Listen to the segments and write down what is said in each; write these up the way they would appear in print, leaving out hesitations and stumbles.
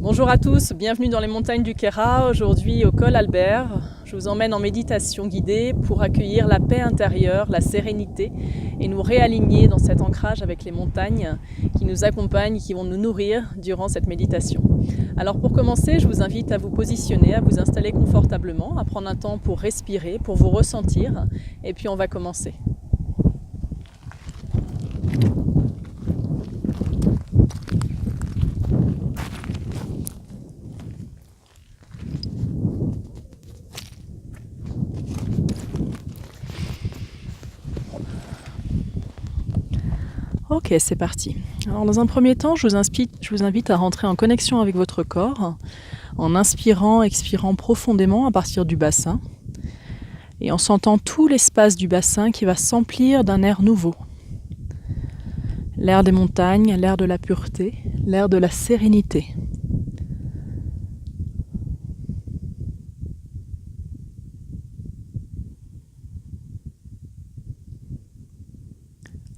Bonjour à tous, bienvenue dans les montagnes du Queyras, aujourd'hui au col Albert. Je vous emmène en méditation guidée pour accueillir la paix intérieure, la sérénité et nous réaligner dans cet ancrage avec les montagnes qui nous accompagnent, qui vont nous nourrir durant cette méditation. Alors pour commencer, je vous invite à vous positionner, à vous installer confortablement, à prendre un temps pour respirer, pour vous ressentir et puis on va commencer. Ok, c'est parti. Alors dans un premier temps, je vous invite à rentrer en connexion avec votre corps, en inspirant, expirant profondément à partir du bassin, et en sentant tout l'espace du bassin qui va s'emplir d'un air nouveau. L'air des montagnes, l'air de la pureté, l'air de la sérénité.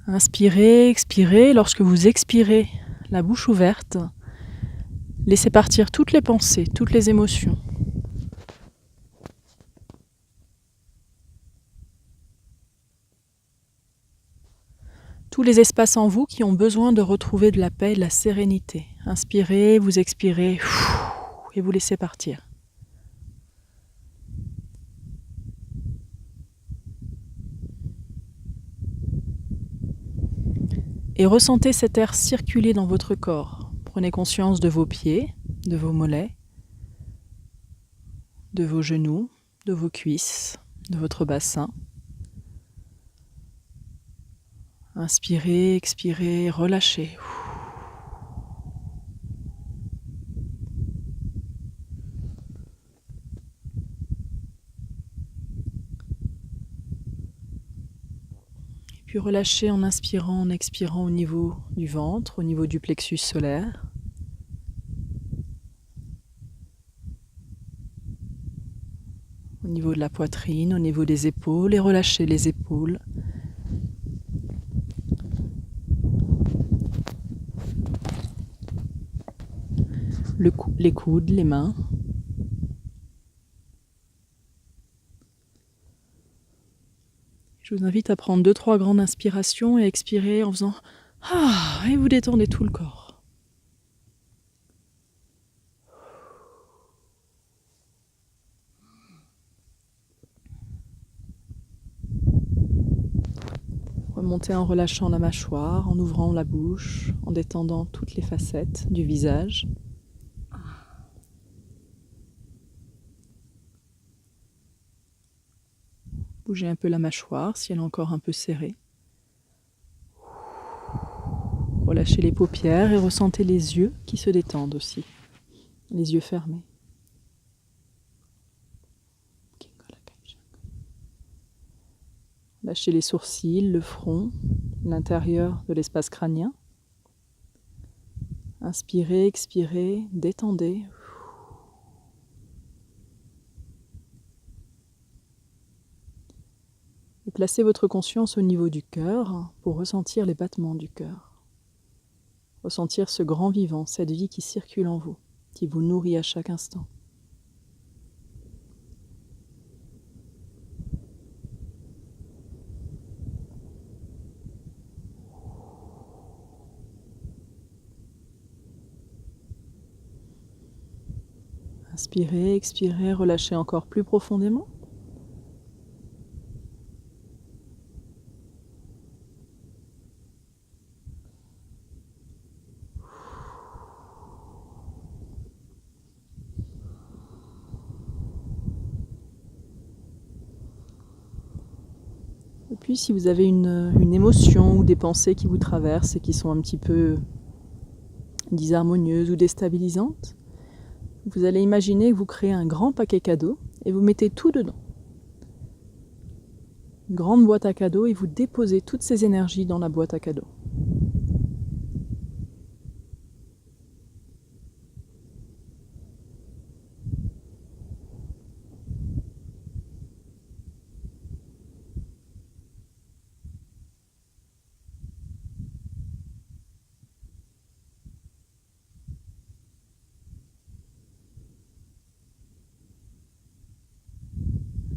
Inspirez, expirez. Lorsque vous expirez, la bouche ouverte, laissez partir toutes les pensées, toutes les émotions. Tous les espaces en vous qui ont besoin de retrouver de la paix et de la sérénité. Inspirez, vous expirez et vous laissez partir. Et ressentez cet air circuler dans votre corps. Prenez conscience de vos pieds, de vos mollets, de vos genoux, de vos cuisses, de votre bassin. Inspirez, expirez, relâchez. Puis relâchez en inspirant, en expirant au niveau du ventre, au niveau du plexus solaire. Au niveau de la poitrine, au niveau des épaules, et relâchez les épaules. Les coudes, les mains. Je vous invite à prendre 2-3 grandes inspirations et expirer en faisant « Ah » et vous détendez tout le corps. Remontez en relâchant la mâchoire, en ouvrant la bouche, en détendant toutes les facettes du visage. Bougez un peu la mâchoire si elle est encore un peu serrée. Relâchez les paupières et ressentez les yeux qui se détendent aussi. Les yeux fermés. Lâchez les sourcils, le front, l'intérieur de l'espace crânien. Inspirez, expirez, détendez. Et placez votre conscience au niveau du cœur pour ressentir les battements du cœur. Ressentir ce grand vivant, cette vie qui circule en vous, qui vous nourrit à chaque instant. Inspirez, expirez, relâchez encore plus profondément. Et puis si vous avez une émotion ou des pensées qui vous traversent et qui sont un petit peu disharmonieuses ou déstabilisantes, vous allez imaginer que vous créez un grand paquet cadeau et vous mettez tout dedans. Une grande boîte à cadeaux et vous déposez toutes ces énergies dans la boîte à cadeaux.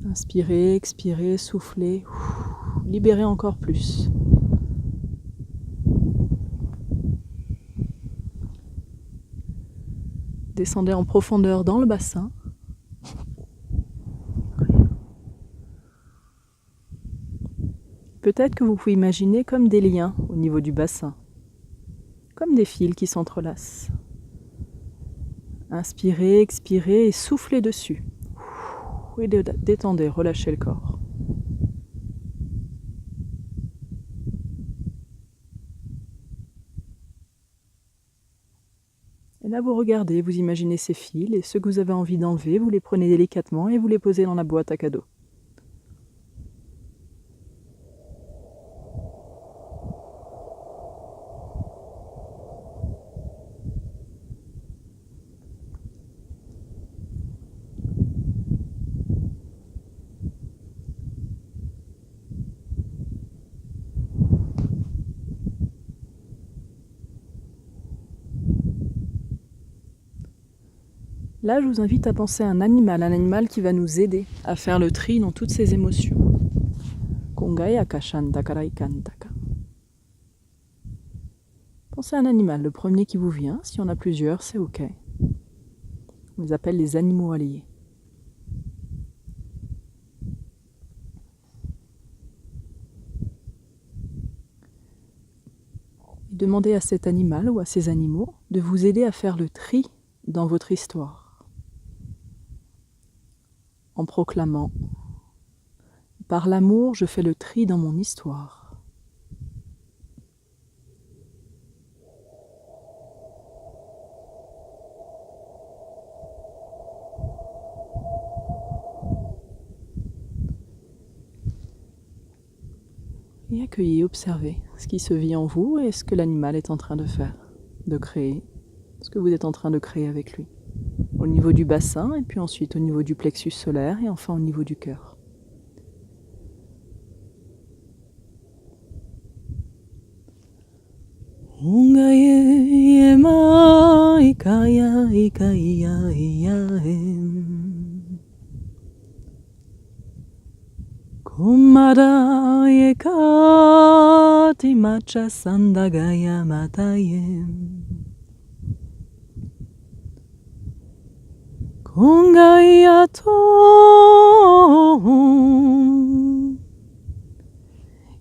Inspirez, expirez, soufflez, libérez encore plus. Descendez en profondeur dans le bassin. Peut-être que vous pouvez imaginer comme des liens au niveau du bassin, comme des fils qui s'entrelacent. Inspirez, expirez et soufflez dessus. Et détendez, relâchez le corps. Et là, vous regardez, vous imaginez ces fils et ceux que vous avez envie d'enlever, vous les prenez délicatement et vous les posez dans la boîte à cadeaux. Là, je vous invite à penser à un animal qui va nous aider à faire le tri dans toutes ces émotions. Pensez à un animal, le premier qui vous vient. Si on a plusieurs, c'est ok. On les appelle les animaux alliés. Et demandez à cet animal ou à ces animaux de vous aider à faire le tri dans votre histoire. En proclamant « Par l'amour, je fais le tri dans mon histoire ». Et accueillez, observez ce qui se vit en vous et ce que l'animal est en train de faire, de créer, ce que vous êtes en train de créer avec lui. Au niveau du bassin, et puis ensuite au niveau du plexus solaire, et enfin au niveau du cœur. Kumara yekati macha sandagaya matayem. Kungaya tom.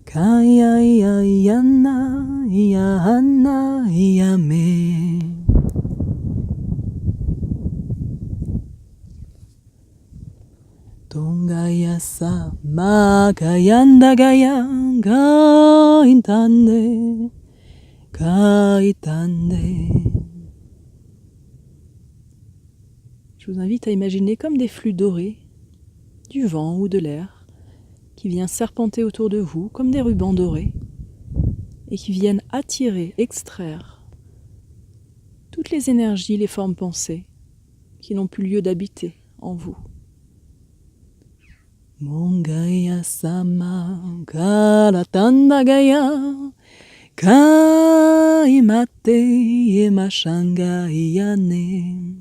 Kaya yana yana yame. Tongaya sa makayanda gaya gaitande gaitande. Je vous invite à imaginer comme des flux dorés, du vent ou de l'air, qui vient serpenter autour de vous comme des rubans dorés et qui viennent attirer, extraire toutes les énergies, les formes pensées qui n'ont plus lieu d'habiter en vous. Mongaya sama karatanda gaya kaimate yemashanga yane.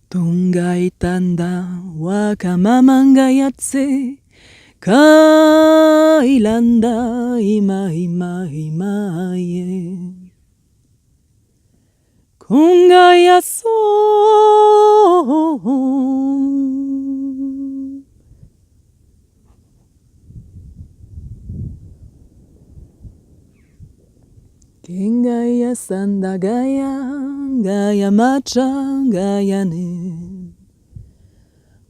Tungai tanda wakamamanga yatse kailanda ima ima ima ye. Kungaya so Kingaya sandagaya gaya macha gaya ne.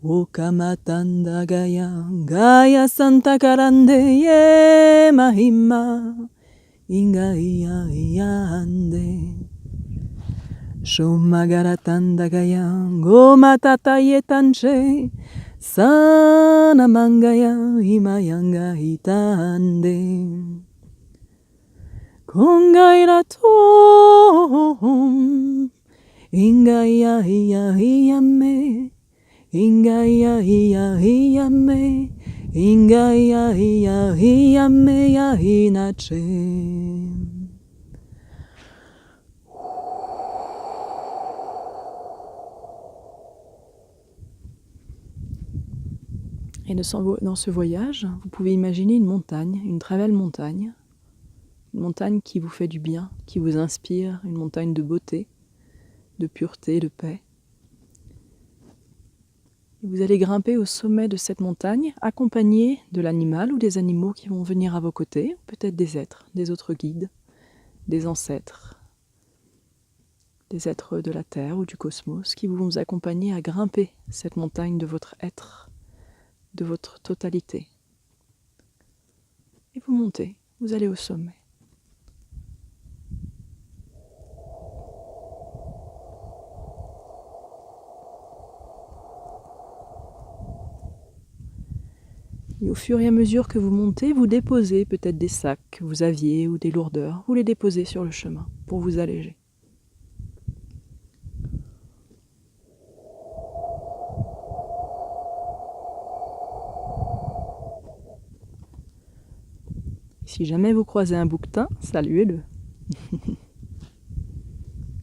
Ukamatanda gaya gaya santa karande ye mahima inga iya iya ande. Shumagaratanda gaya gomatata yetanche sana mangaya imayanga hitande. Kongaira tom ingaya iya iya me ingaya iya iya me ingaya iya iya me ya hinache. Et dans ce voyage, vous pouvez imaginer une montagne, une très belle montagne. Une montagne qui vous fait du bien, qui vous inspire, une montagne de beauté, de pureté, de paix. Et vous allez grimper au sommet de cette montagne, accompagné de l'animal ou des animaux qui vont venir à vos côtés, peut-être des êtres, des autres guides, des ancêtres, des êtres de la Terre ou du cosmos, qui vont vous accompagner à grimper cette montagne de votre être, de votre totalité. Et vous montez, vous allez au sommet. Et au fur et à mesure que vous montez, vous déposez peut-être des sacs que vous aviez ou des lourdeurs. Vous les déposez sur le chemin pour vous alléger. Si jamais vous croisez un bouquetin, saluez-le.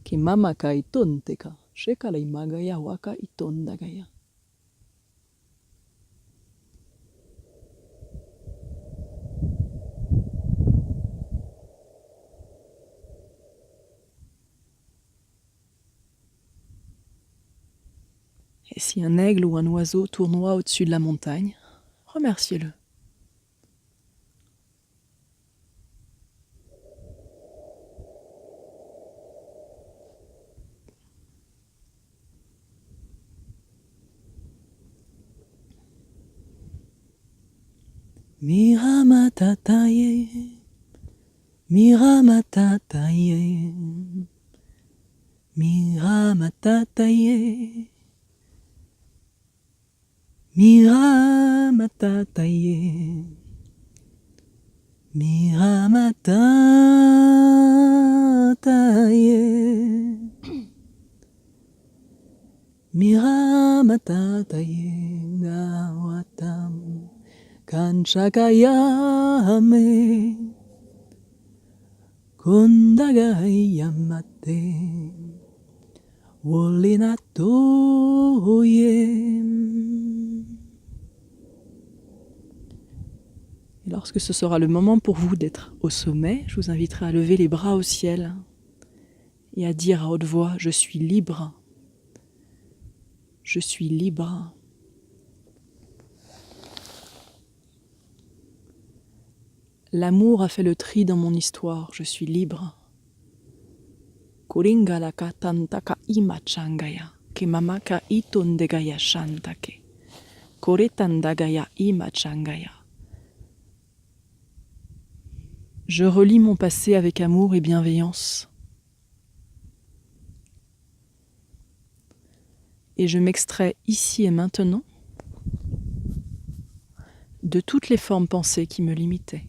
Ki mama ka iton teka, shekala imagaya waka iton dagaya. Et si un aigle ou un oiseau tournoie au-dessus de la montagne, remerciez-le. Miramatataye, miramatataye, miramatataye, miramatataye, miramatataye, miramatataye, gawatam. Kanchakayame Kondagayamate Wolinatoye. Et lorsque ce sera le moment pour vous d'être au sommet, je vous inviterai à lever les bras au ciel et à dire à haute voix: je suis libre. Je suis libre. L'amour a fait le tri dans mon histoire, je suis libre. Kuringalaka tantaka imachangaya, kemamaka itondegaya shantake, koretandagaya imachangaya. Je relis mon passé avec amour et bienveillance. Et je m'extrais ici et maintenant de toutes les formes pensées qui me limitaient.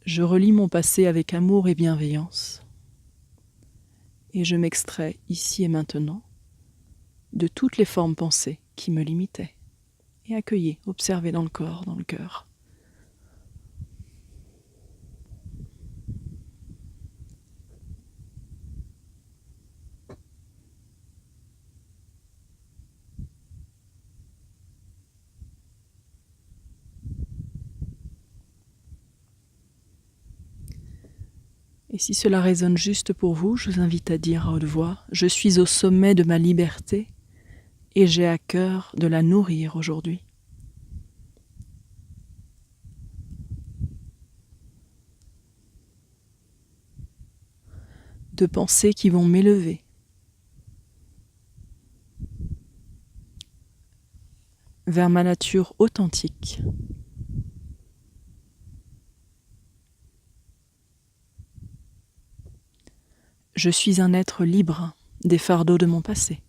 Je relis mon passé avec amour et bienveillance, et je m'extrais ici et maintenant de toutes les formes pensées qui me limitaient, et accueillez, observez dans le corps, dans le cœur. Et si cela résonne juste pour vous, je vous invite à dire à haute voix: je suis au sommet de ma liberté et j'ai à cœur de la nourrir aujourd'hui. De pensées qui vont m'élever vers ma nature authentique. Je suis un être libre des fardeaux de mon passé.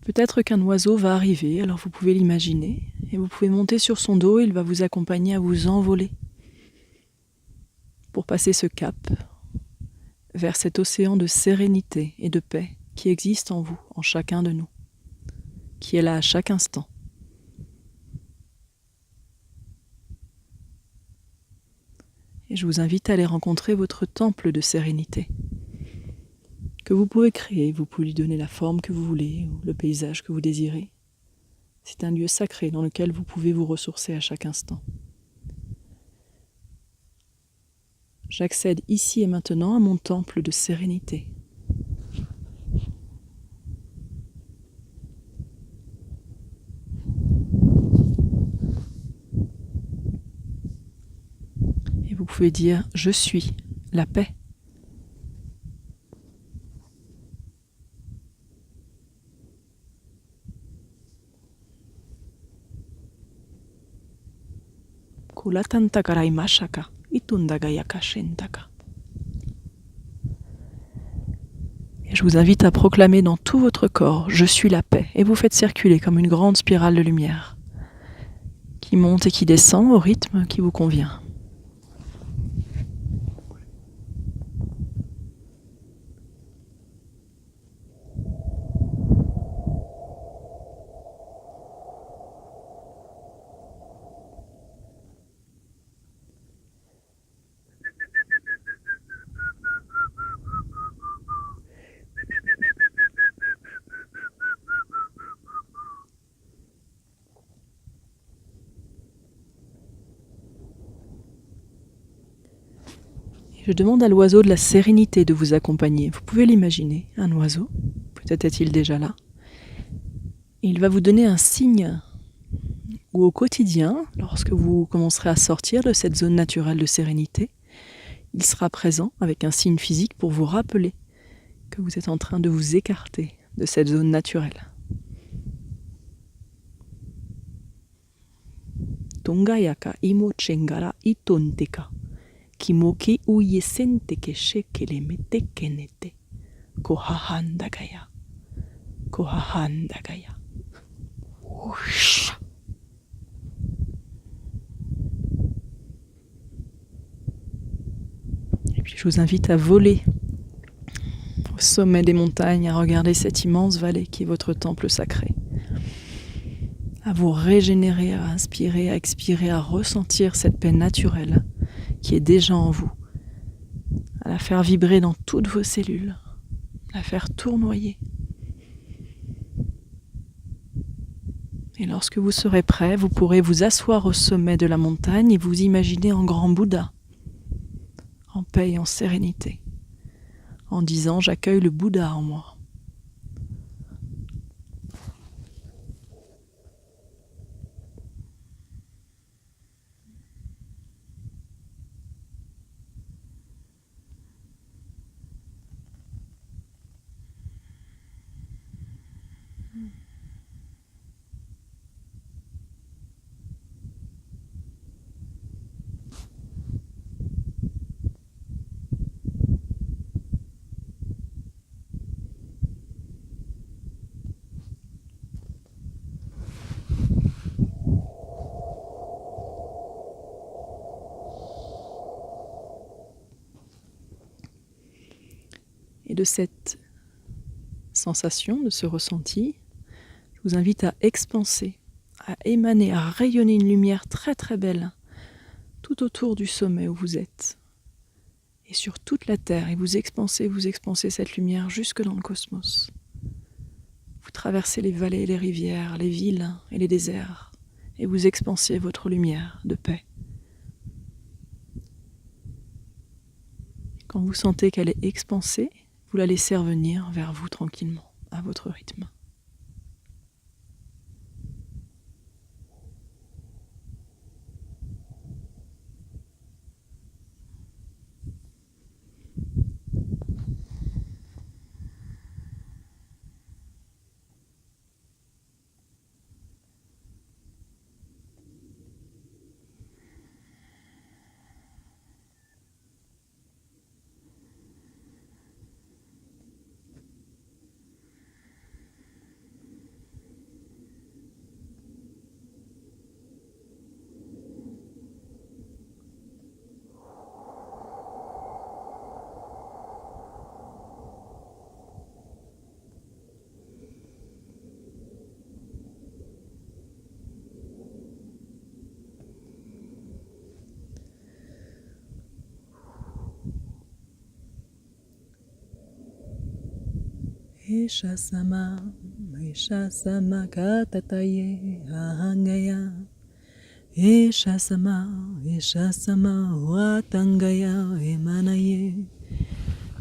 Peut-être qu'un oiseau va arriver, alors vous pouvez l'imaginer, et vous pouvez monter sur son dos, il va vous accompagner à vous envoler pour passer ce cap vers cet océan de sérénité et de paix qui existe en vous, en chacun de nous. qui est là à chaque instant. Et je vous invite à aller rencontrer votre temple de sérénité, que vous pouvez créer, vous pouvez lui donner la forme que vous voulez, ou le paysage que vous désirez. C'est un lieu sacré dans lequel vous pouvez vous ressourcer à chaque instant. J'accède ici et maintenant à mon temple de sérénité. Et vous pouvez dire « Je suis la paix ». Et je vous invite à proclamer dans tout votre corps « Je suis la paix » et vous faites circuler comme une grande spirale de lumière qui monte et qui descend au rythme qui vous convient. Je demande à l'oiseau de la sérénité de vous accompagner. Vous pouvez l'imaginer, un oiseau, peut-être est-il déjà là. Et il va vous donner un signe où au quotidien, lorsque vous commencerez à sortir de cette zone naturelle de sérénité, il sera présent avec un signe physique pour vous rappeler que vous êtes en train de vous écarter de cette zone naturelle. Tongayaka imo chengara itonteka. Kimoki uyesente que shekele mete kenete. Kohahandagaya. Kohahandagaya. Et puis je vous invite à voler au sommet des montagnes, à regarder cette immense vallée qui est votre temple sacré. À vous régénérer, à inspirer, à expirer, à ressentir cette paix naturelle qui est déjà en vous, à la faire vibrer dans toutes vos cellules, à la faire tournoyer. Et lorsque vous serez prêt, vous pourrez vous asseoir au sommet de la montagne et vous imaginer en grand Bouddha, en paix et en sérénité, en disant « J'accueille le Bouddha en moi ». Et de cette sensation, de ce ressenti, je vous invite à expanser, à émaner, à rayonner une lumière très très belle tout autour du sommet où vous êtes et sur toute la Terre. Et vous expansez cette lumière jusque dans le cosmos. Vous traversez les vallées, les rivières, les villes et les déserts et vous expansez votre lumière de paix. Quand vous sentez qu'elle est expansée, vous la laissez revenir vers vous tranquillement, à votre rythme. Esha sama katataye ahangaya. Esha sama watangaya emanaye.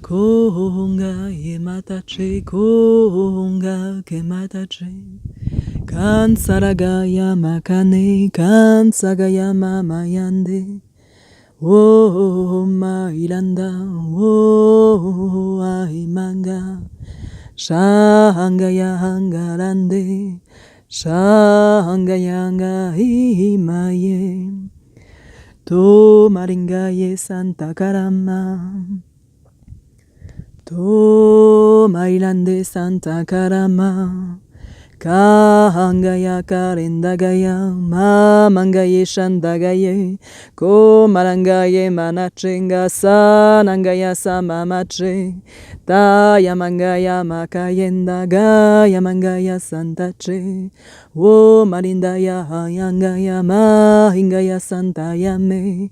Kohonga ematache, kohonga kematache. Kansaragaya makane, kansagaya mamayande. Oh mailanda, oh aimanga. Shangaya hangarande, shangayanga himaye. To maringaye santa karama. To mailande santa karama. Kahangaya karendagaya, mamangaye shandagaye, ko marangaye manachenga sanangaya samamache, tayamangaya makayendagaya mangaya santache, wo marindaya hayangaya mahingaya santayame.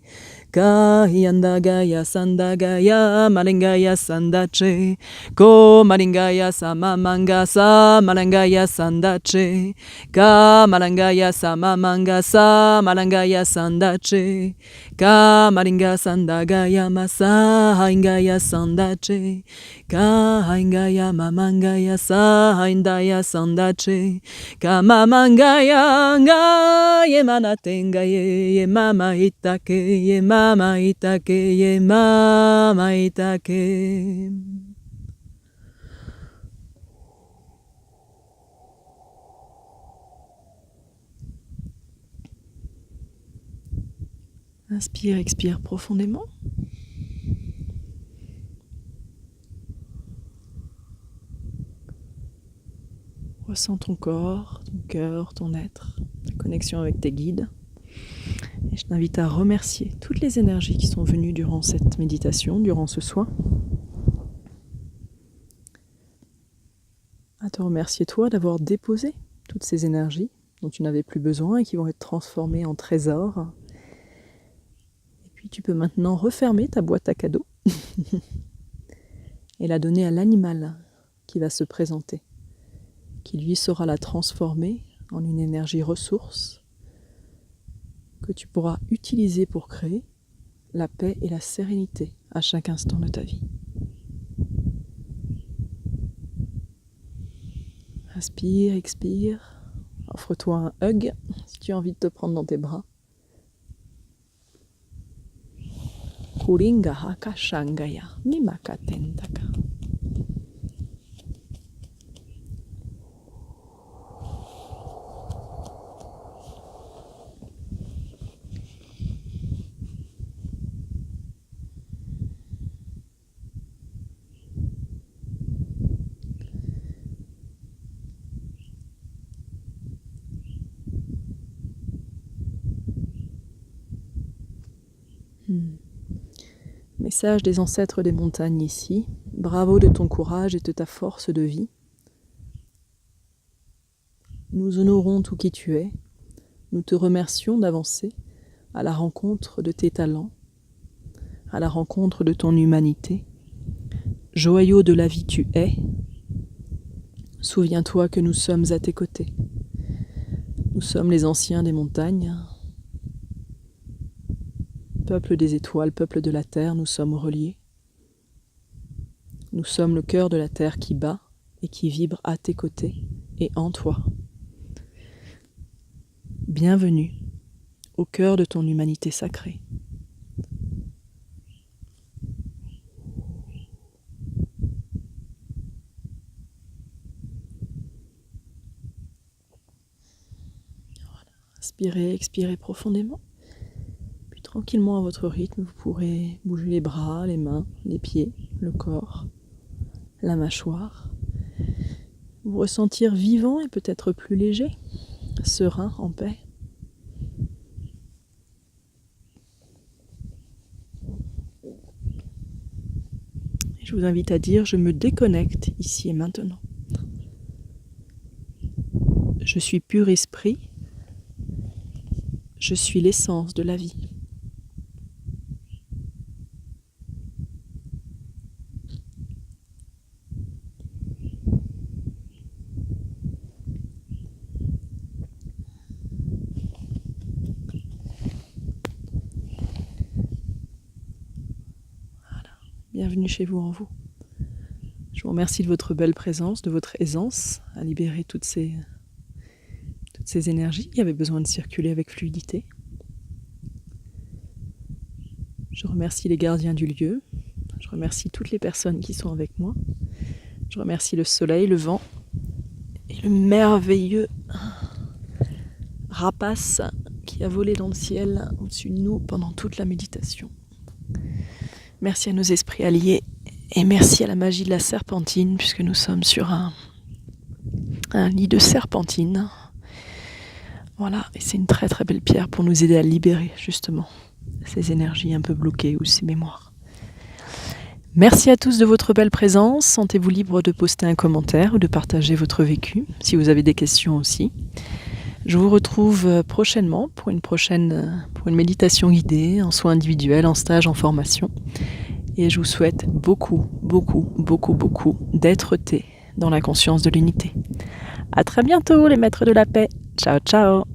Kahiyandagaya sandagaya malingaya sandache, ko malingaya samamanga samalangaya sandache, ka malangaya samamanga samalangaya sandache, ka malinga sandagaya masahingaya sandache, ka haingaya mamangaya sahindaya sandache, ka mamangaya ngaye manatengaye ye mama itake ye mama itake ye mama itake. Inspire, expire profondément. Ressens ton corps, ton cœur, ton être, ta connexion avec tes guides. Et je t'invite à remercier toutes les énergies qui sont venues durant cette méditation, durant ce soin. À te remercier toi d'avoir déposé toutes ces énergies dont tu n'avais plus besoin et qui vont être transformées en trésors. Et puis tu peux maintenant refermer ta boîte à cadeaux et la donner à l'animal qui va se présenter, qui lui saura la transformer en une énergie ressource que tu pourras utiliser pour créer la paix et la sérénité à chaque instant de ta vie. Inspire, expire, offre-toi un hug si tu as envie de te prendre dans tes bras. Kuringa haka shangaya mimaka tentaka. Message des ancêtres des montagnes ici. Bravo de ton courage et de ta force de vie. Nous honorons tout qui tu es. Nous te remercions d'avancer à la rencontre de tes talents, à la rencontre de ton humanité. Joyau de la vie tu es. Souviens-toi que nous sommes à tes côtés. Nous sommes les anciens des montagnes. Peuple des étoiles, peuple de la terre, nous sommes reliés. Nous sommes le cœur de la terre qui bat et qui vibre à tes côtés et en toi. Bienvenue au cœur de ton humanité sacrée. Voilà. Inspirez, expirez profondément. Tranquillement à votre rythme, vous pourrez bouger les bras, les mains, les pieds, le corps, la mâchoire. Vous ressentir vivant et peut-être plus léger, serein, en paix. Et je vous invite à dire « Je me déconnecte ici et maintenant. Je suis pur esprit. Je suis l'essence de la vie. » Bienvenue chez vous en vous. Je vous remercie de votre belle présence, de votre aisance à libérer toutes ces énergies qui avaient besoin de circuler avec fluidité. Je remercie les gardiens du lieu. Je remercie toutes les personnes qui sont avec moi. Je remercie le soleil, le vent et le merveilleux rapace qui a volé dans le ciel au-dessus de nous pendant toute la méditation. Merci à nos esprits alliés et merci à la magie de la serpentine puisque nous sommes sur un lit de serpentine. Voilà, et c'est une très très belle pierre pour nous aider à libérer justement ces énergies un peu bloquées ou ces mémoires. Merci à tous de votre belle présence. Sentez-vous libre de poster un commentaire ou de partager votre vécu si vous avez des questions aussi. Je vous retrouve prochainement pour une méditation guidée, en soins individuels, en stage, en formation. Et je vous souhaite beaucoup d'être-té dans la conscience de l'unité. À très bientôt les maîtres de la paix. Ciao ciao.